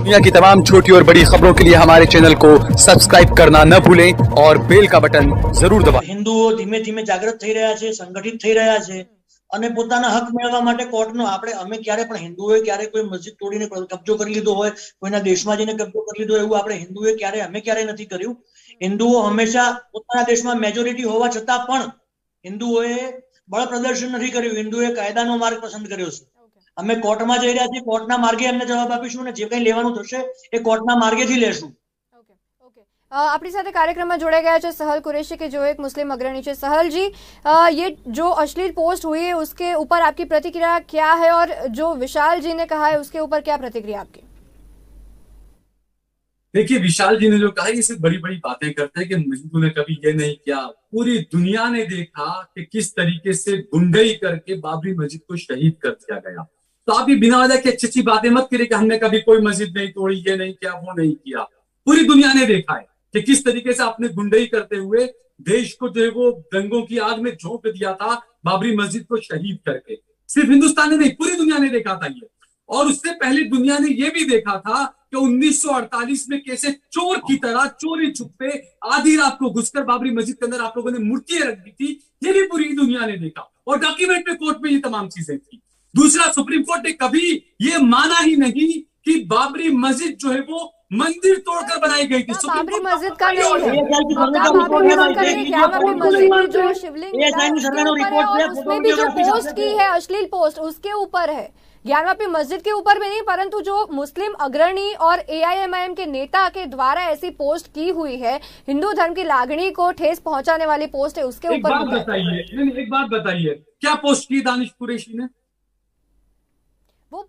दुनिया की तमाम छोटी और बड़ी खबरों के लिए हमारे चैनल को सब्सक्राइब करना न भूलें और बेल का बटन जरूर दबाएं। हिंदुओ धीमे धीमे जागृत થઈ રહ્યા છે, સંગઠિત થઈ રહ્યા છે અને પોતાના હક મેળવવા માટે કોર્ટનો અમે ક્યારે પણ હિન્દુઓએ ક્યારે કોઈ મસ્જિદ તોડીને કબજો કરી લીધો હોય, કોઈના દેશમાં જઈને કબજો કરી લીધો એવું આપણે હિન્દુઓએ ક્યારે નથી કર્યું। હિન્દુઓ હંમેશા પોતાના દેશમાં મેજોરિટી હોવા છતાં પણ હિન્દુઓએ બળ પ્રદર્શન નથી કર્યું, હિન્દુઓએ કાયદાનો માર્ગ પસંદ કર્યો છે। અમે કોર્ટમાં જઈ રહ્યા છીએ, કોર્ટના માર્ગે અમને જવાબ આપીશું અને જે કંઈ લેવાનું થશે એ કોર્ટના માર્ગેથી લેશું। अपनी साथ कार्यक्रम में जोड़े गया है सहल कुरैशी के जो एक मुस्लिम अग्रणी है। सहल जी, ये जो अश्लील पोस्ट हुई है उसके ऊपर आपकी प्रतिक्रिया क्या है और जो विशाल जी ने कहा है उसके ऊपर क्या प्रतिक्रिया आपकी? देखिए, विशाल जी ने जो कहा ये सिर्फ बड़ी बड़ी बातें करते हैं कि मस्जिदों ने कभी ये नहीं किया। पूरी दुनिया ने देखा कि किस तरीके से गुंडई करके बाबरी मस्जिद को शहीद कर दिया गया। तो आप ये बिना वजह की अच्छी अच्छी बातें मत करिए कि हमने कभी कोई मस्जिद नहीं तोड़ी, ये नहीं किया, वो नहीं किया। पूरी दुनिया ने देखा है कि किस तरीके से आपने गुंडई करते हुए देश को जो है वो दंगों की आग में झोंक दिया था, बाबरी मस्जिद को शहीद करके। सिर्फ हिंदुस्तान ने नहीं, पूरी दुनिया ने देखा था ये। और उससे पहले दुनिया ने ये भी देखा था कि 1948 में कैसे चोर की तरह चोरी छुपे आधी रात को घुसकर बाबरी मस्जिद के अंदर आप लोगों ने मूर्तियां रख दी थी। ये भी पूरी दुनिया ने देखा और डॉक्यूमेंट में कोर्ट में ये तमाम चीजें थी। दूसरा, सुप्रीम कोर्ट ने कभी ये माना ही नहीं कि बाबरी मस्जिद जो है वो मंदिर तोड़कर बनाई गई थी। बाबरी मस्जिद का नहीं है, मस्जिद की जो शिवलिंग और उसमें भी जो पोस्ट की है अश्लील पोस्ट उसके ऊपर है, ज्ञानवापी मस्जिद के ऊपर भी नहीं, परंतु जो मुस्लिम अग्रणी और AIMIM के नेता के द्वारा ऐसी पोस्ट की हुई है, हिंदू धर्म की लागणी को ठेस पहुंचाने वाली पोस्ट है, उसके ऊपर एक बात बताइए क्या पोस्ट की दानिश कुरैशी ने? वो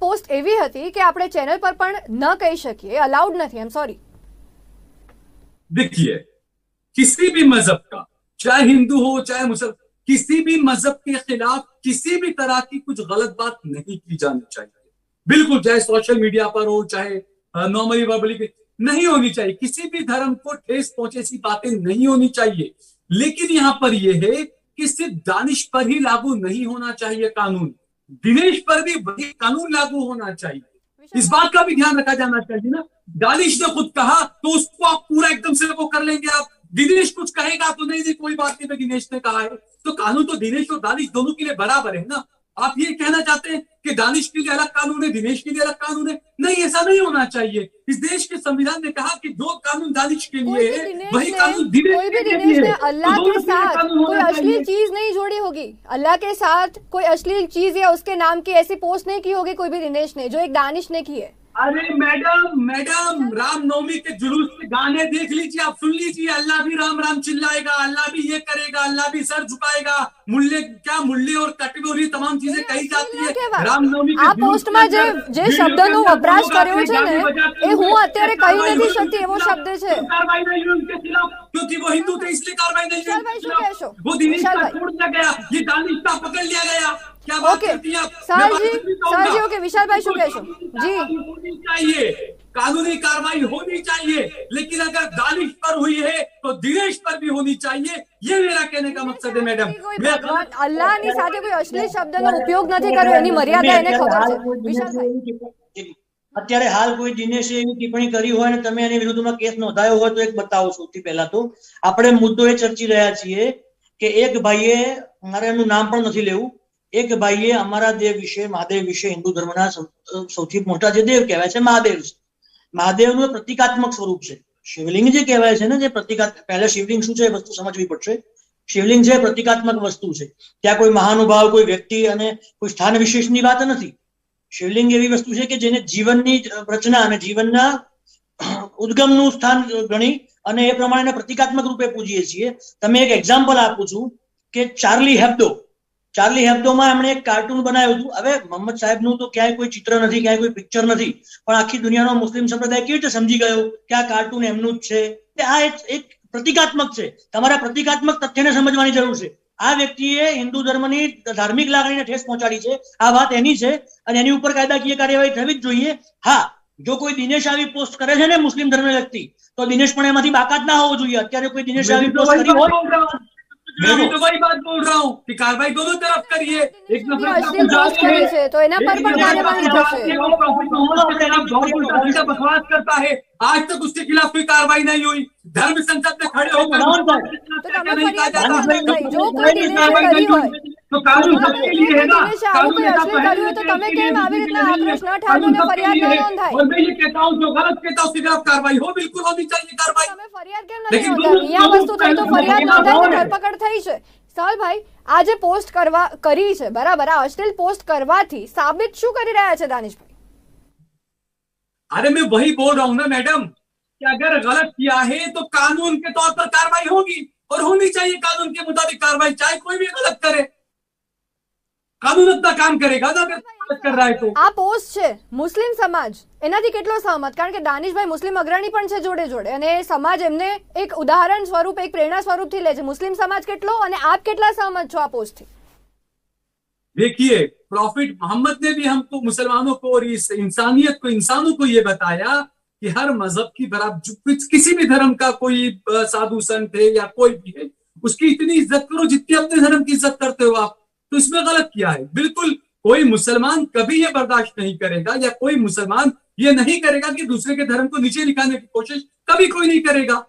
पोस्ट एवी हती कि આપણે ચેનલ પર પણ ન કહી શકીએ, અલાઉડ નથી। I am sorry. देखिए, किसी भी मजहब का, चाहे हिंदू हो चाहे मुसलमान, किसी भी मजहब के खिलाफ किसी भी तरह की कुछ गलत बात नहीं की जानी चाहिए। बिल्कुल, चाहे सोशल मीडिया पर हो चाहे नॉर्मली वर्बली, नहीं होनी चाहिए। किसी भी धर्म को ठेस पहुंचे ऐसी बातें नहीं होनी चाहिए। लेकिन यहाँ पर यह है कि सिर्फ दानिश पर ही लागू नहीं होना चाहिए कानून, दिनेश पर भी वही कानून लागू होना चाहिए। इस बात का भी ध्यान रखा जाना चाहिए ना। दानिश ने खुद कहा तो उसको आप पूरा एकदम से वो कर लेंगे आप। दिनेश कुछ कहेगा तो नहीं कोई बात नहीं, दिनेश ने कहा है तो कानून तो दिनेश और दानिश दोनों के लिए बराबर है ना। आप ये कहना चाहते हैं कि दानिश के लिए अलग कानून है, दिनेश के लिए अलग कानून है? नहीं, ऐसा नहीं होना चाहिए। इस देश के संविधान ने कहा कि जो कानून दानिश के लिए है वही कानून दिनेश के लिए है। अल्लाह के साथ कोई अश्लील चीज नहीं जोड़ी होगी, अल्लाह के साथ कोई अश्लील चीज या उसके नाम की ऐसी पोस्ट नहीं की होगी कोई भी दिनेश ने, जो एक दानिश ने की है। अरे मैडम रामनवमी के जुलूस के गाने देख लीजिए, आप सुन लीजिए। अल्लाह भी राम राम चिल्लाएगा, अल्लाह भी ये करेगा, अल्लाह भी सर झुकाएगा, मुल्ले और कटोरी तमाम चीजें कही जाती है रामनवमी के। આ પોસ્ટમાં જે શબ્દનો વપરાશ કર્યો છે ને એ હું અત્યારે કહી નથી શકતી, એવો શબ્દ છે। कार्रवाई नहीं हुई उनके खिलाफ क्योंकि वो हिंदू थे, इसलिए कार्रवाई नहीं हुई। वो दिनेश का छोड़ दिया गया, ये दानिश का पकड़ लिया गया। क्या बात करती हैं आप? सर जी ओके, विशाल भाई શું કહેશો? जी, होनी चाहिए, कानूनी कार्रवाई होनी चाहिए, लेकिन अगर दानिश पर हुई है तो दिनेश पर भी होनी चाहिए। ये मेरा कहने का मकसद है मैडम। અલ્લાહની સાથે કોઈ અશ્લીલ શબ્દનો ઉપયોગ નથી કર્યો, એની મર્યાદા એને ખબર છે। વિશાલ ભાઈ, અત્યારે હાલ કોઈ દિનેશે એવી ટિપ્પણી કરી હોય ને તમે એની વિરુદ્ધમાં કેસ નોંધાયો હોય તો એક બતાવો। સૌથી પહેલા તો આપણે મુદ્દો એ ચર્ચી રહ્યા છીએ કે એક ભાઈએ, મારે એનું નામ પણ નથી લેવું, એક ભાઈએ અમારા દેવ વિશે, મહાદેવ વિશે, હિન્દુ ધર્મના સૌથી મોટા જે દેવ કહેવાય છે મહાદેવ છે, મહાદેવનું પ્રતિકાત્મક સ્વરૂપ છે। શિવલિંગ જે કહેવાય છે ને, જે પ્રતિકાત્મક, પહેલા શિવલિંગ શું છે એ વસ્તુ સમજવી પડશે। શિવલિંગ છે પ્રતિકાત્મક વસ્તુ છે, ત્યાં કોઈ મહાનુભાવ, કોઈ વ્યક્તિ અને કોઈ સ્થાન વિશેષની વાત નથી। શિવલિંગ એવી વસ્તુ છે કે જેને જીવનની રચના અને જીવનના ઉદ્ગમનું સ્થાન ગણી અને એ પ્રમાણે પ્રતિકાત્મક રૂપે પૂજીએ છીએ। તમે એક એક્ઝામ્પલ આપું છું કે ચાર્લી હેબ્ડોમાં એમણે એક કાર્ટૂન બનાવ્યું હતું। હવે મોહમ્મદ સાહેબનું તો ક્યાંય કોઈ ચિત્ર નથી, ક્યાંય કોઈ પિક્ચર નથી, પણ આખી દુનિયાનો મુસ્લિમ સંપ્રદાય કેવી રીતે સમજી ગયો કે આ કાર્ટૂન એમનું જ છે? આ એક પ્રતિકાત્મક છે। તમારે પ્રતિકાત્મક તથ્યને સમજવાની જરૂર છે। આ વ્યક્તિએ હિન્દુ ધર્મની ધાર્મિક લાગણીને ઠેસ પહોંચાડી છે, આ વાત એની છે અને એની ઉપર કાયદાકીય કાર્યવાહી થવી જ જોઈએ। હા, જો કોઈ દિનેશ આવી પોસ્ટ કરે છે ને મુસ્લિમ ધર્મ વ્યક્તિ, તો દિનેશ પણ એમાંથી બાકાત ના હોવો જોઈએ। અત્યારે કોઈ દિનેશ આવી પોસ્ટ કરી હોય मैं भी तो वही बात बोल रहा हूँ कि कार्रवाई दोनों तरफ करिए। एक અશ્લીલ પોસ્ટ કરી છે તો એના પર પણ કાર્યવાહી થશે। बकवास करता है, आज तक उसके खिलाफ कोई कार्रवाई नहीं हुई। धर्म संसद में खड़े होकर તો તમે ફરિયાદ કરો આનંદભાઈ, જો કોઈ દિનેશે કરી હોય तो कानून सबके लिए है ना। દિનેશે આવું કોઈ અશ્લીલ કર્યું હોય તો તમે કેમ આવી રીતના આક્રોશ ન ઠારો અને ફરિયાદ ન નોંધાય? और मैं ये कहता हूँ जो गलत कहता है उसके खिलाफ कार्रवाई हो, बिल्कुल होनी चाहिए कार्रवाई। તમે ફરિયાદ કેમ નથી નોંધાવી? આ વસ્તુ થઈ તો ફરિયાદ નોંધાઈને ધરપકડ થઈ છે। સાલભાઈ, આ જે પોસ્ટ કરી છે બરાબર, આ અશ્લીલ પોસ્ટ કરવાથી સાબિત શું કરી રહ્યા છે દાનિશભાઈ? अरे मैं वही बोल रहा हूँ ना मैडम कि अगर गलत किया है तो कानून के तौर पर कार्रवाई होगी और होनी चाहिए कानून के मुताबिक कार्रवाई, चाहे कोई भी गलत करे। कानून अपना काम करेगा ना अगर गलत कर रहा है तो। આ પોસ્ટ છે મુસ્લિમ સમાજ એનાથી કેટલો સહમત? કારણ કે દાનિશભાઈ મુસ્લિમ અગ્રણી પણ છે જોડે જોડે, અને સમાજ એમને એક ઉદાહરણ સ્વરૂપ, એક પ્રેરણા સ્વરૂપથી લે છે। મુસ્લિમ સમાજ કેટલો અને આપ કેટલા સહમત છો આ પોસ્ટથી? देखिए, प्रॉफिट मोहम्मद ने भी हमको मुसलमानों को और इस इंसानियत को, इंसानों को ये बताया कि हर मजहब की बराबर, किसी भी धर्म का कोई साधु संत है या कोई भी है, उसकी इतनी इज्जत करो जितनी अपने धर्म की इज्जत करते हो आप। तो इसमें गलत किया है। बिल्कुल कोई मुसलमान कभी ये बर्दाश्त नहीं करेगा या कोई मुसलमान ये नहीं करेगा कि दूसरे के धर्म को नीचे दिखाने की कोशिश कभी कोई नहीं करेगा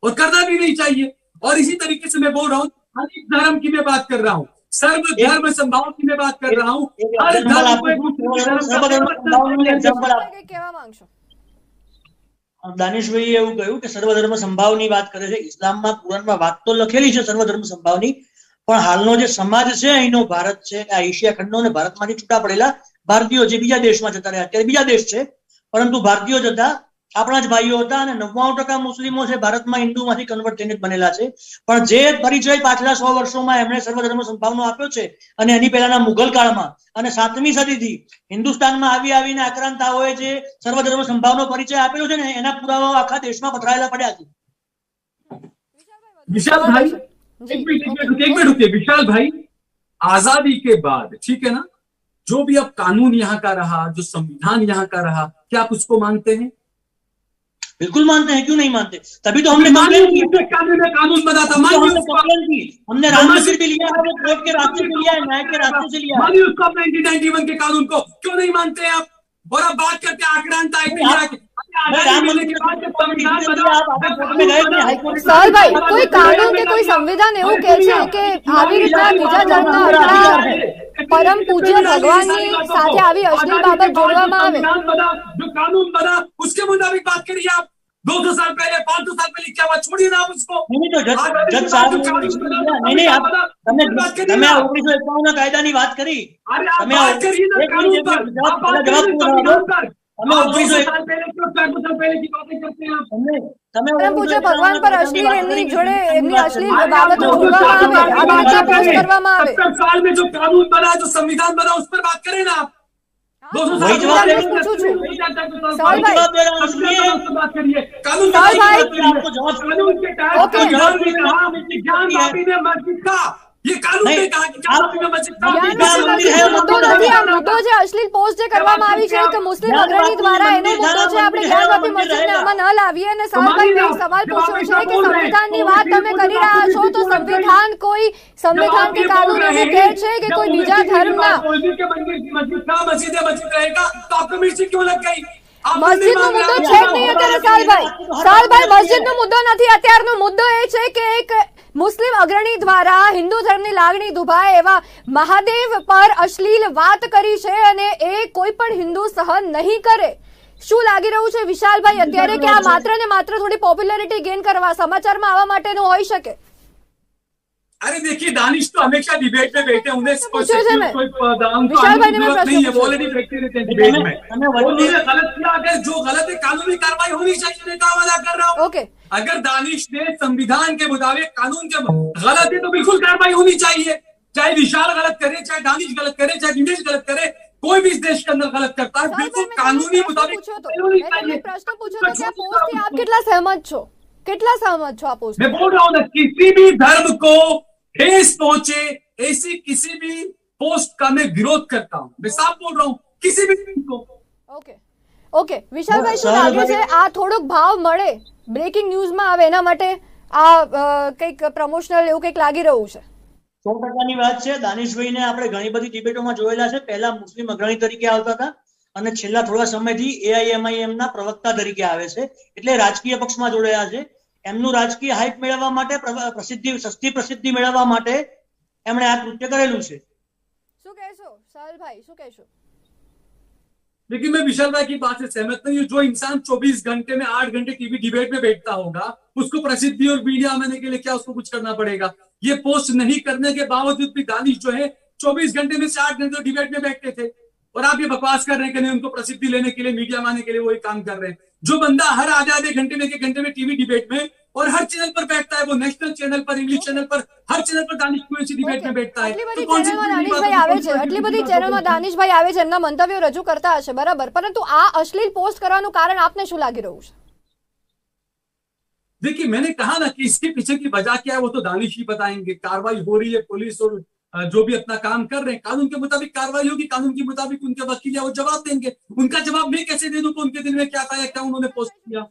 और करना भी नहीं चाहिए। और इसी तरीके से मैं बोल रहा हूँ, हर एक धर्म की मैं बात कर रहा हूँ, सर्व धर्म संभाव की मैं बात कर रहा हूँ। हर धर्म को કેવા માંગશો? દાનિશભાઈએ એવું કહ્યું કે સર્વધર્મ સંભાવની વાત કરે છે। ઇસ્લામમાં કુરાનમાં વાત તો લખેલી છે સર્વધર્મ સંભાવની, પણ હાલનો જે સમાજ છે અહીંનો ભારત છે, આ એશિયા ખંડનો અને ભારતમાંથી છૂટા પડેલા ભારતીયો જે બીજા દેશમાં જતા રહ્યા, અત્યારે બીજા દેશ છે, પરંતુ ભારતીયો જતા આપણા જ ભાઈઓ હતા અને 99% મુસ્લિમો છે ભારતમાં હિન્દુમાંથી કન્વર્ટ થઈને બનેલા છે। પણ જે પરિચય પાછલા 100 વર્ષોમાં એમણે સર્વધર્મ સંભાવનો આપ્યો છે અને એની પહેલાના મુઘલ કાળમાં અને 7મી સદીથી હિન્દુસ્તાનમાં આવીને આક્રાંતાઓએ જે સર્વધર્મ સંભાવનો પરિચય આપેલો છે ને, એના પુરાવાઓ આખા દેશમાં પથરાયેલા પડ્યા છે। विशाल भाई, एक मिनट रुकिए विशाल भाई, आजादी के बाद ठीक है ना, जो भी अब कानून यहाँ का रहा, जो संविधान यहाँ का रहा, क्या आप उसको मानते हैं? बिल्कुल मानते हैं, क्यों नहीं मानते? तभी तो हमने कंप्लेन की, कानून बना था, कंप्लेन की हमने, राम मंदिर भी लिया है, कोर्ट के रास्ते से लिया है, न्याय के रास्ते से लिया है। मानिए उसको 1991 के कानून को, क्यों नहीं मानते आप? और आप बात करते आक्रांता સાલભાઈ, કોઈ કાનૂન કે કોઈ સંવિધાન એવું કહે છે કે આવી રીતના બીજા ધર્મના આપણા પરમ પૂજ્ય ભગવાનની સાથે આવી અશ્લીલ બાબત જોડવામાં આવે? जो कानून बना उसके मुताबिक बात करिए आप। 200 साल पहले, 500 साल पहले क्या हुआ, छोड़िए ना आप उसको। नहीं तो जज साहब, नहीं आप તમે 1951 ના કાયદાની વાત કરી, તમે પરમ પૂજ્ય ભગવાન પર અશ્લીલ એમની જોડે એમની અશ્લીલ બાબતો જોડવામાં આવે, આ રીતે પોસ્ટ કરવામાં આવે। 70 साल में जो कानून बना, जो संविधान बना, उस पर बात करें ना आप। 200 साल પૂછું છું સાલભાઈ, बात करिए कानून के मस्जिद का, ये कानून ने कहा कि મુદ્દો નથી આ મુદ્દો જે અશ્લીલ પોસ્ટ જે કરવામાં આવી છે કે મુસ્લિમ અગ્રણી દ્વારા, એનો મુદ્દો છે આપણે જ્ઞાનવાપી મસ્જિદને આમાં ન લાવીએ। અને સાલભાઈ એક સવાલ પૂછ્યો છે કે સંવિધાનની વાત તમે કરી રહ્યા છો તો સંવિધાન કે કાનૂન એવું કહે છે કે કોઈ બીજા ધર્મના मस्जिद रहेगा तो आपको मिर्ची क्यों लग गई? મસ્જિદનો મુદ્દો છે જ નહીં અત્યારે સાલભાઈ, મસ્જિદનો મુદ્દો નથી અત્યારનો મુદ્દો એ છે કે એક મુસ્લિમ અગ્રણી દ્વારા હિન્દુ ધર્મની લાગણી દુભાય એવા મહાદેવ પર અશ્લીલ વાત કરી છે અને એ કોઈ પણ હિન્દુ સહન નહીં કરે। શું લાગી રહ્યું છે વિશાલભાઈ અત્યારે કે આ માત્ર ને માત્ર થોડી પોપ્યુલારિટી गेन કરવા, સમાચારમાં આવવા માટેનું હોઈ શકે? अरे देखिए, दानिश तो हमेशा डिबेट में बैठे, उन्हें गलत किया, अगर जो गलत है कानूनी कार्रवाई होनी चाहिए, मैं वादा कर रहा हूँ। अगर दानिश ने संविधान के मुताबिक कानून के गलत है तो बिल्कुल कार्रवाई होनी चाहिए। चाहे विशाल गलत करे, चाहे दानिश गलत करे, चाहे दिनेश गलत करे, कोई भी इस देश के अंदर गलत करता है, बिल्कुल कानूनी मुताबिक होनी चाहिए। प्रश्न पूछो तो क्या पोस्ट से आप कितना सहमत છો? કેટલા સહમત છો આ પોસ્ટ? मैं बोल रहा हूँ ना, किसी भी धर्म को ठेस पहुंचे ऐसी किसी भी पोस्ट का मैं विरोध करता हूँ। मैं साफ बोल रहा हूँ, किसी भी को। ઓકે વિશાલભાઈ, શું લાગે છે આ થોડોક ભાવ મળે, બ્રેકિંગ ન્યૂઝમાં આવે, એના માટે આ કંઈક પ્રમોશનલ એવું કંઈક લાગી રહ્યું છે? 100%ની વાત છે. દાનિશભાઈને આપણે ઘણી બધી ડિબેટોમાં જોયેલા છે. પહેલા મુસ્લિમ અગ્રણી તરીકે આવતા હતા અને છેલ્લા થોડા સમયથી AIMIM ના પ્રવક્તા તરીકે આવે છે. એટલે રાજકીય પક્ષમાં જોડાયા છે. એમનું રાજકીય હાઈપ મેળવવા માટે, સસ્તી પ્રસિદ્ધિ મેળવવા માટે એમણે આ કૃત્ય કરેલું છે. શું કહેશો સાહેલભાઈ, શું કહેશો? लेकिन मैं विशाल भाई की बात से सहमत नहीं हूँ। जो इंसान 24 घंटे में 8 घंटे टीवी डिबेट में बैठता होगा, उसको प्रसिद्धि और मीडिया आने के लिए क्या उसको कुछ करना पड़ेगा? ये पोस्ट नहीं करने के बावजूद भी दानिश जो है 24 घंटे में से 8 घंटे डिबेट में बैठते थे, और आप ये बकवास कर रहे हैं कि नहीं, उनको प्रसिद्धि लेने के लिए, मीडिया में आने के लिए वही काम कर रहे हैं। जो बंदा हर आधे घंटे में, 1 घंटे में टीवी डिबेट में और हर चैनल पर बैठता है, वो नेशनल चैनल पर, इंग्लिश चैनल पर, हर चैनल पर दानिश कुरैशी डिबेट में बैठता है। આટલી બધી ચેનલમાં દાનિશભાઈ આવે છે, આટલી બધી ચેનલમાં દાનિશભાઈ આવે છે, એમના મંતવ્યો રજૂ કરતા હશે, બરાબર, પરંતુ આ અશ્લીલ પોસ્ટ કરવાનું કારણ આપને શું લાગી રહ્યું છે? देखिए, मैंने कहा ना कि इसके पीछे की वजह क्या है, वो तो दानिश ही बताएंगे। कार्रवाई हो रही है, पुलिस और जो भी अपना काम कर रहे हैं, कानून के मुताबिक कार्रवाई होगी, कानून के मुताबिक उनके वकील है वो जवाब देंगे। उनका जवाब मैं कैसे दे दूं कि उनके दिल में क्या था या क्या उन्होंने पोस्ट किया?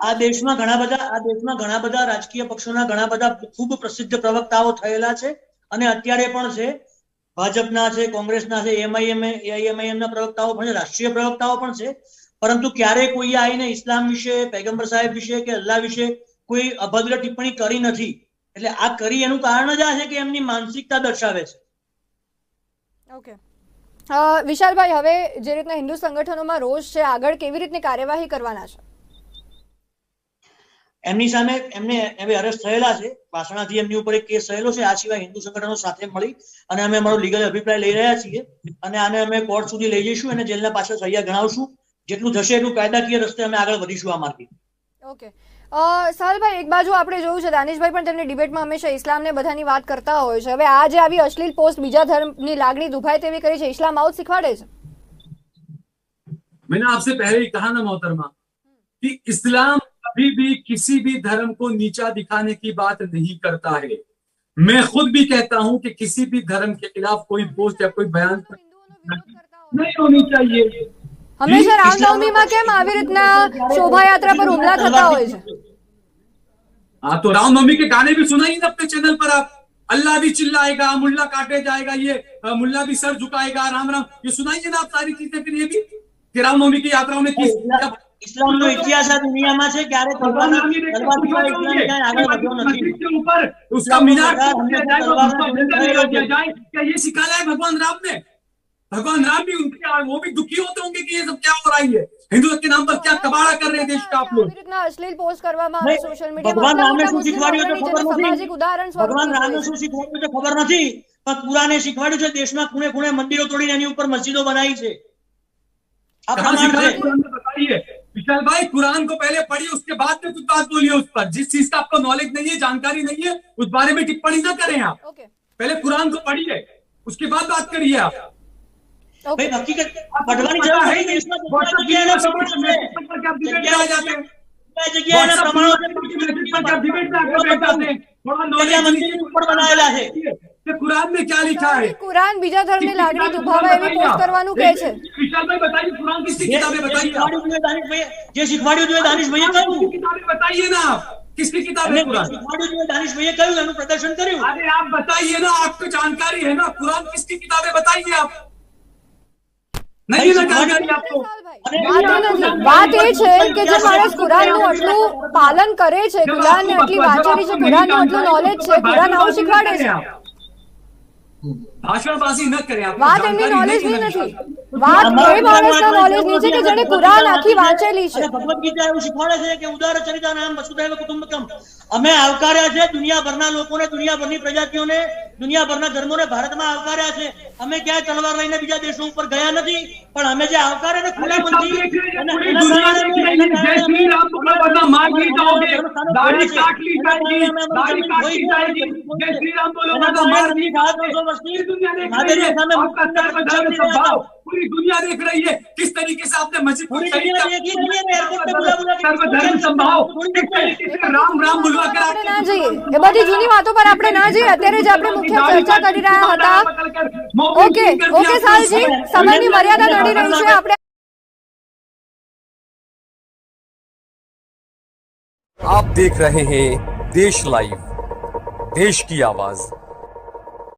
આ દેશમાં ઘણા બધા રાજકીય પક્ષોના ઘણા બધા ખૂબ પ્રસિદ્ધ પ્રવક્તાઓ થયેલા છે અને અત્યારે પણ છે. ભાજપના છે, કોંગ્રેસના છે, AIMIM ના પ્રવક્તાઓ પણ છે, રાષ્ટ્રીય પ્રવક્તાઓ પણ છે. પરંતુ ક્યારે કોઈએ આવીને ઇસ્લામ વિશે, પૈગંબર સાહેબ વિશે કે અલ્લાહ વિશે કોઈ અભદ્ર ટિપ્પણી કરી નથી. એટલે આ કરી એનું કારણ જ આ છે કે એમની માનસિકતા દર્શાવે છે. ઓકે વિશાલભાઈ, હવે જે રીતના હિન્દુ સંગઠનોમાં રોષ છે, આગળ કેવી રીતની કાર્યવાહી કરવાના છે? એમની સામે એમને હવે અરેસ્ટ થયેલા છે. વાસણાથી એમની ઉપર એક કેસ થયેલો છે. આ સિવાય હિન્દુ સંગઠનો સાથે મળી અને અમે અમારો લીગલ અભિપ્રાય લઈ રહ્યા છીએ અને આને અમે કોર્ટ સુધી લઈ જઈશું અને જેલના પાછળ સહ્યા ગણાવશું. જેટલું થશે એટલું કાયદાકીય રસ્તે અમે આગળ વધીશું આ માર્ગે. ઓકે સાહેલભાઈ, એક બાજુ આપણે જોયું છે દાનિશભાઈ પણ તેમની ડિબેટમાં હંમેશા ઇસ્લામને બધાની વાત કરતા હોય છે. હવે આ જે આવી અશ્લીલ પોસ્ટ બીજા ધર્મની લાગણી દુભાય તેવી કરી છે, ઇસ્લામ આવું શીખવાડે છે? मैंने आपसे पहले ही कहा ना मोहतरमा कि इस्लाम कभी भी किसी भी धर्म को नीचा दिखाने की बात नहीं करता है। मैं खुद भी कहता हूं कि किसी भी धर्म के खिलाफ कोई पोस्ट या कोई बयान नहीं होनी चाहिए। હંમેશા રામનવમીમાં કેમ આવી રીતના શોભાયાત્રા પર હુમલા થતા હોય છે? हाँ, तो रामनवमी के गाने भी सुनाइए ना अपने चैनल पर आप। अल्लाह भी चिल्लाएगा, मुल्ला काटे जाएगा, ये मुल्ला भी सर झुकाएगा, राम राम, ये सुनाइए ना आप सारी चीजें फिर ये भी कि रामनवमी की यात्राओं में किस ઇસ્લામનો ઇતિહાસ આ દુનિયામાં છે, ક્યારે ભગવાન આગળ વધ્યો નથી. के ऊपर उसका मीनार दिया जाए, उसका झंडा लगा दिया जाए, क्या ये सिखाया है भगवान राम ने? भगवान राम भी उनके, वो भी दुखी होते होंगे कि ये सब क्या हो रहा है, हिंदुत्व के नाम पर क्या कबाड़ा कर रहे हैं देश का आप लोग। અશ્લીલ પોસ્ટ કરવામાં આવે સોશિયલ ભગવાન રામે મીડિયામાં, શું શીખવાડ્યું તો ખબર સામાજિક નથી. ઉદાહરણ ભગવાન રામે સ્વરૂપ શું શીખવાડ્યું તો ખબર નથી, પણ કુરાને શીખવાડ્યું છે. દેશમાં ખૂણે ખૂણે મંદિરો તોડીને એની ઉપર મસ્જિદો બનાવી છે. આ कहाँ પ્રમાણ सिखाया છે. कुरान में बताइए विशाल भाई। कुरान को पहले पढ़िए, उसके बाद में कुछ बात बोलिए उस पर। जिस चीज का आपको नॉलेज नहीं है, जानकारी नहीं है, उस बारे में टिप्पणी ना करें आप। ઓકે पहले कुरान को पढ़िए, उसके बाद बात करिए आप। ભાઈ હકીકત પઢવાની જરૂર નથી. દેશમાં જગ્યાએ પ્રમાણો છે. જગ્યાએ પ્રમાણો છે. મંદિર ઉપર બનાવેલા છે. कुरान में क्या लिखा है? કુરાન બીજા ધર્મની લાગણી દુભાવે એવી પોસ્ટ કરવાનું કહે છે. विशाल भाई बताइए, कुरान किसकी किताबें बताइए आप? જે શીખવાડ્યું છે દાનિશભાઈએ કહ્યું. किताबें बताइए ना आप, किसकी किताबें कुरान? શીખવાડ્યું છે દાનિશભાઈએ કહ્યું, એનું પ્રદર્શન કર્યું. अरे आप बताइए ना, आपको जानकारी है ना, कुरान किसकी किताबें बताइए आप। नहीं ना जानकारी आपको? વાત એ છે કે જે માણસ કુરાનનું આટલું પાલન કરે છે, કુરાનને આટલી વાંચેલી છે, કુરાનનું આટલું નોલેજ છે, કુરાન આવું શીખવાડે છે. ભાષણબાજી ન કરે आप। વાત એમની નોલેજની નથી, વાત એ માણસના નોલેજની છે કે જેને કુરાન આખી વાંચેલી છે. ભગવદ ગીતા એવું શીખવાડે છે કે ઉદાર ચરિતા નામ વસુધૈવ કુટુંબકમ. અમે આવકાર્યા છે દુનિયાભરના લોકોને, દુનિયાભરની પ્રજાતિઓને, દુનિયાભરના ધર્મોને ભારતમાં આવકાર્યા છે. અમે ક્યાંય તલવાર લઈને બીજા દેશો ઉપર ગયા નથી, પણ અમે જે આવકારે ને ખુલ્લા મનથી पूरी दुनिया देख रही है किस तरीके से आपने मस्जिद को પૂરી દુનિયા દેખી રહી है, एयरपोर्ट पे बुला सर्वधर्म संभाव, किस तरीके से राम राम बुलवा कर આપણે ના જઈએ, એ બધી જૂની વાતો પર આપણે ના જઈએ. અત્યારે જે આપણે મુખ્ય ચર્ચા કરી રહ્યા હતા. ઓકે ઓકે સાલજી, સમયની મર્યાદા નડી રહી છે. આપણે आप देख रहे हैं देश लाइव, देश की आवाज।